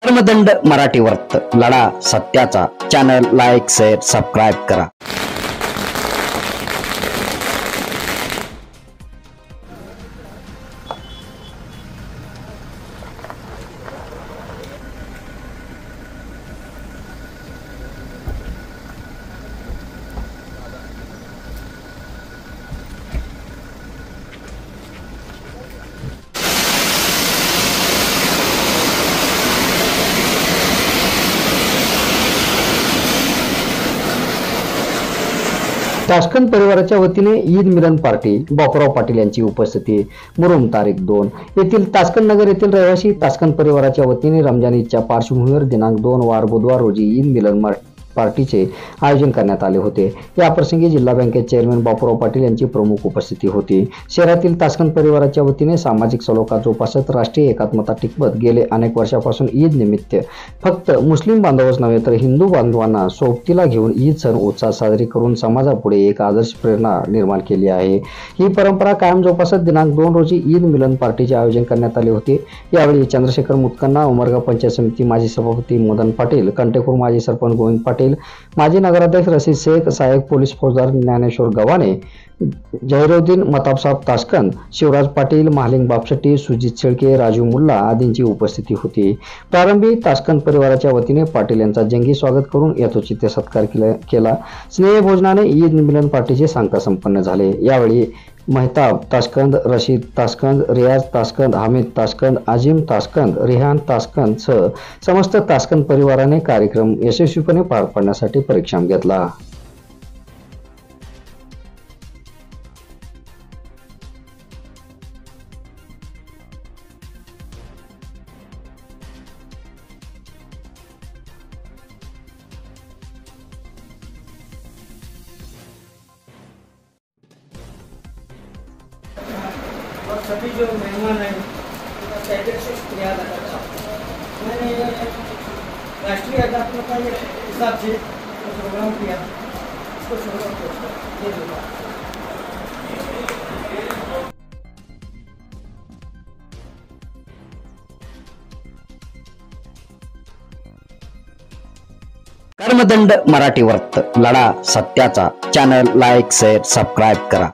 कर्मदंड मराठी वर्त लढा सत्याचा चॅनल लाईक शेअर सबस्क्राईब करा। तास्कन परिवाराच्या वतीने ईद मिलन पार्टी बापूराव पाटील यांची उपस्थिती मुरुम तारीख 2 येथील तास्कन नगर येथील रहिवासी तास्कन परिवाराच्या वतीने रमजान ईदच्या पार्श्वभूमीवर दिनांक 2 वार बुधवार रोजी ईद मिलन पार्टीचे आयोजन करण्यात आले होते। या प्रसंगी जिल्हा बँकेचे चेअरमन बापूराव पाटील यांची प्रमुख उपस्थिती होती। शहरातील तास्कन परिवाराच्या वतीने सामाजिक सलोखा जोपासत राष्ट्रीय एकात्मता टिकवत गेले अनेक वर्षापासून ईद निमित्त फक्त मुस्लिम बांधवच नव्हे तर हिंदू बांधवांना सोबतीला घेऊन ईद सण उत्साह साजरी करून समाजापुढे एक आदर्श प्रेरणा निर्माण केली आहे। ही परंपरा कायम जोपासत दिनांक 2 रोजी ईद मिलन पार्टीचे आयोजन करण्यात आले होते। यावेळी चंद्रशेखर मुतकन्ना, उमरगा पंचायत समिती माजी सभापती मदन पाटील, कंटेपूर माजी सरपंच गोविंद पाटील, माजी नगराध्यक्ष रशीद शेख, सहाय्यक पोलीस फौजदार ज्ञानेश्वर गव्हाणे, जहिरुद्दीन मताबसाब तास्कन, शिवराज पाटील, महालिंग बापशेट्टी, सुजित शेळके, राजू मुल्ला आदींची उपस्थिती होती। प्रारंभी तास्कन परिवाराच्या वतीने पाटील यांचा जंगी स्वागत करून यथोचित सत्कार केला। स्नेह भोजनाने ईद मिलन पार्टीचे सांगता संपन्न झाले। यावेळी मेहताब तास्कंद, रशीद तास्कंद, रियाज तास्कंद, हामिद तास्कंद, आजिम तास्कंद, रिहान तास्कंद सह समस्त तास्कन परिवाराने कार्यक्रम यशस्वीपणे पार पाडण्यासाठी परिश्रम घेतला। और सभी जो मेहमान हैं उनका तहे दिल से शुक्रिया अदा करता हूँ। मैंने राष्ट्रीय एकात्मता के हिसाब से प्रोग्राम किया, उसको शुरुआत ये होगा। कर्मदंड मराठी वर्त लढा सत्याचा चॅनल लाईक शेअर सबस्क्राईब करा।